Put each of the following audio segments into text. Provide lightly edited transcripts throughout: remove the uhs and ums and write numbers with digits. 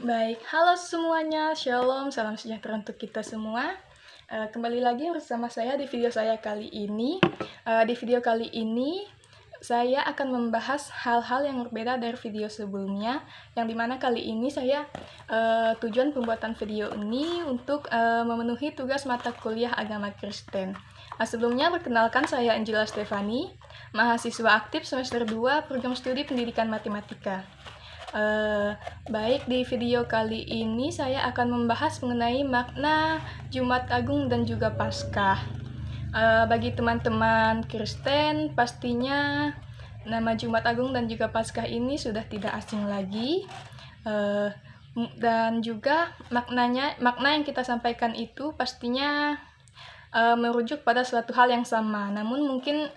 Baik, halo semuanya, shalom, salam sejahtera untuk kita semua. Kembali lagi bersama saya di video saya kali ini. Di video kali ini, saya akan membahas hal-hal yang berbeda dari video sebelumnya, yang dimana kali ini saya tujuan pembuatan video ini untuk memenuhi tugas mata kuliah agama Kristen. Sebelumnya, perkenalkan saya Angela Stefani, mahasiswa aktif semester 2 program studi pendidikan matematika. Baik, di video kali ini saya akan membahas mengenai makna Jumat Agung dan juga Paskah. Bagi teman-teman Kristen, pastinya nama Jumat Agung dan juga Paskah ini sudah tidak asing lagi. Dan juga makna yang kita sampaikan itu pastinya merujuk pada suatu hal yang sama. Namun mungkin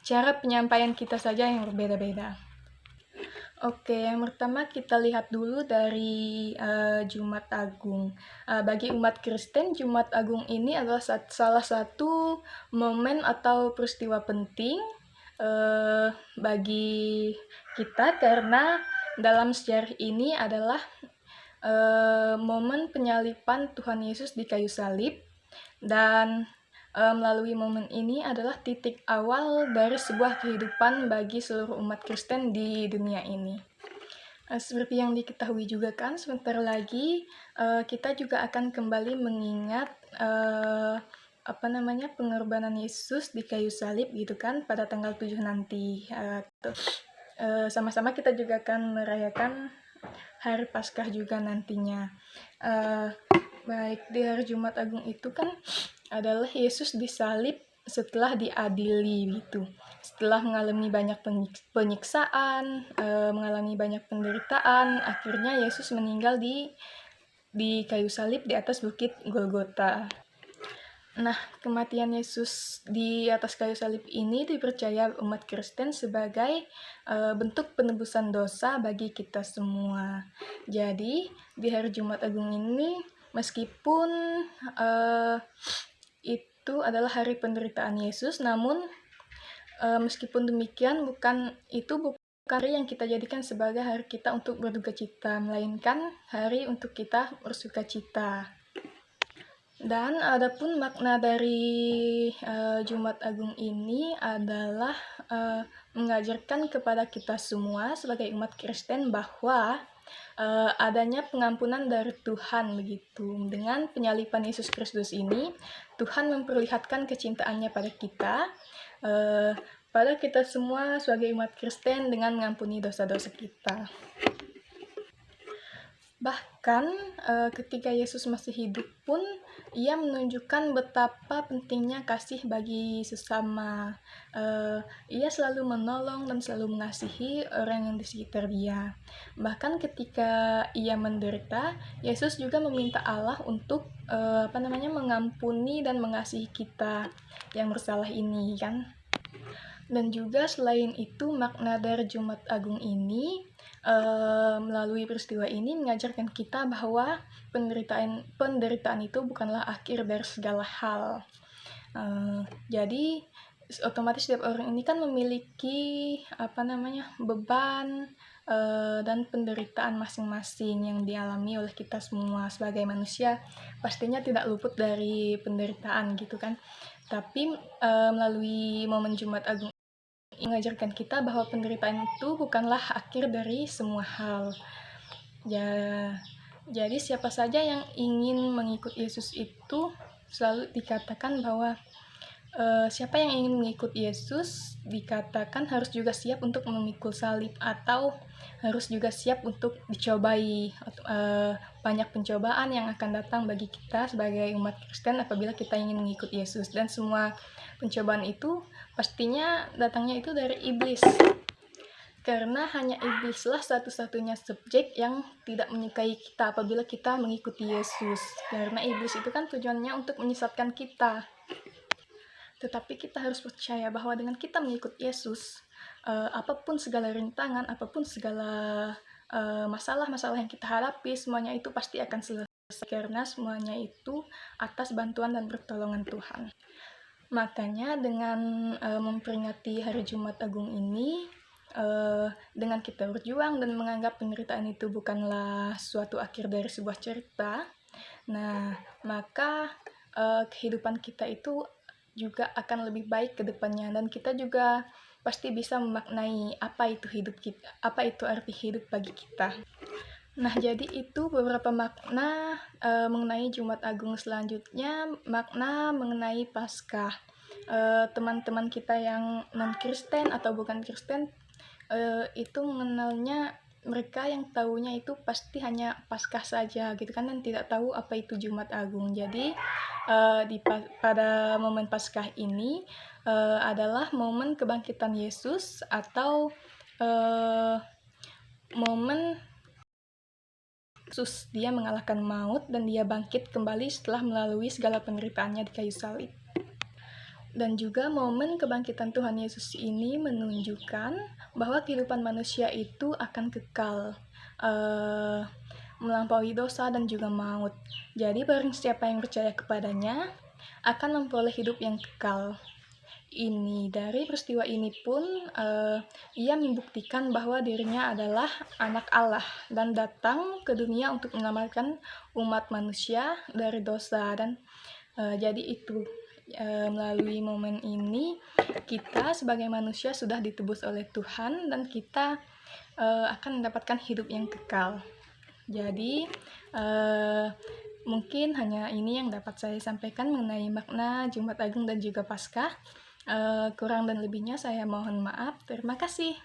cara penyampaian kita saja yang berbeda-beda. Oke, yang pertama kita lihat dulu dari Jumat Agung. Bagi umat Kristen, Jumat Agung ini adalah salah satu momen atau peristiwa penting bagi kita, karena dalam sejarah ini adalah momen penyaliban Tuhan Yesus di kayu salib, dan melalui momen ini adalah titik awal dari sebuah kehidupan bagi seluruh umat Kristen di dunia ini. Seperti yang diketahui juga kan, sebentar lagi kita juga akan kembali mengingat pengorbanan Yesus di kayu salib gitu kan, pada tanggal 7 nanti. Sama-sama kita juga akan merayakan hari Paskah juga nantinya. Baik, di hari Jumat Agung itu kan adalah Yesus disalib setelah diadili gitu. Setelah mengalami banyak penyiksaan, mengalami banyak penderitaan, akhirnya Yesus meninggal di kayu salib di atas bukit Golgota. Nah, kematian Yesus di atas kayu salib ini dipercaya umat Kristen sebagai bentuk penebusan dosa bagi kita semua. Jadi, di hari Jumat Agung ini, meskipun itu adalah hari penderitaan Yesus, namun meskipun demikian bukan hari yang kita jadikan sebagai hari kita untuk berduka cita, melainkan hari untuk kita bersuka cita. Dan adapun makna dari Jumat Agung ini adalah mengajarkan kepada kita semua sebagai umat Kristen bahwa adanya pengampunan dari Tuhan begitu. Dengan penyaliban Yesus Kristus ini, Tuhan memperlihatkan kecintaannya pada kita semua sebagai umat Kristen dengan mengampuni dosa-dosa kita. Bahkan ketika Yesus masih hidup pun, ia menunjukkan betapa pentingnya kasih bagi sesama. Ia selalu menolong dan selalu mengasihi orang yang di sekitar dia. Bahkan ketika ia menderita, Yesus juga meminta Allah untuk mengampuni dan mengasihi kita yang bersalah ini kan. Dan juga selain itu, makna dari Jumat Agung ini melalui peristiwa ini mengajarkan kita bahwa penderitaan itu bukanlah akhir dari segala hal. Jadi otomatis setiap orang ini kan memiliki beban dan penderitaan masing-masing yang dialami oleh kita semua sebagai manusia. Pastinya tidak luput dari penderitaan gitu kan. Tapi melalui momen Jumat Agung mengajarkan kita bahwa penderitaan itu bukanlah akhir dari semua hal. Jadi siapa saja yang ingin mengikut Yesus itu selalu dikatakan bahwa siapa yang ingin mengikut Yesus dikatakan harus juga siap untuk memikul salib, atau harus juga siap untuk dicobai. Banyak pencobaan yang akan datang bagi kita sebagai umat Kristen apabila kita ingin mengikut Yesus, dan semua pencobaan itu pastinya datangnya itu dari iblis, karena hanya iblislah satu-satunya subjek yang tidak menyukai kita apabila kita mengikuti Yesus, karena iblis itu kan tujuannya untuk menyesatkan kita. Tetapi kita harus percaya bahwa dengan kita mengikut Yesus, apapun segala rintangan, apapun segala masalah-masalah yang kita hadapi, semuanya itu pasti akan selesai, karena semuanya itu atas bantuan dan pertolongan Tuhan. Makanya dengan memperingati hari Jumat Agung ini, dengan kita berjuang dan menganggap penderitaan itu bukanlah suatu akhir dari sebuah cerita, nah maka kehidupan kita itu juga akan lebih baik ke depannya, dan kita juga pasti bisa memaknai apa itu hidup kita, apa itu arti hidup bagi kita. Nah, jadi itu beberapa makna mengenai Jumat Agung. Selanjutnya, makna mengenai Paskah. Teman-teman kita yang non-Kristen atau bukan Kristen itu mengenalnya, mereka yang tahunya itu pasti hanya Paskah saja gitu kan, dan tidak tahu apa itu Jumat Agung. Jadi pada momen Paskah ini adalah momen kebangkitan Yesus, atau momen Yesus dia mengalahkan maut dan dia bangkit kembali setelah melalui segala penderitaannya di kayu salib. Dan juga momen kebangkitan Tuhan Yesus ini menunjukkan bahwa kehidupan manusia itu akan kekal, melampaui dosa dan juga maut. Jadi barang siapa yang percaya kepadanya akan memperoleh hidup yang kekal. Dari peristiwa ini pun ia membuktikan bahwa dirinya adalah anak Allah dan datang ke dunia untuk menyelamatkan umat manusia dari dosa. Dan jadi itu melalui momen ini kita sebagai manusia sudah ditebus oleh Tuhan, dan kita akan mendapatkan hidup yang kekal. Jadi mungkin hanya ini yang dapat saya sampaikan mengenai makna Jumat Agung dan juga Paskah. Kurang dan lebihnya saya mohon maaf. Terima kasih.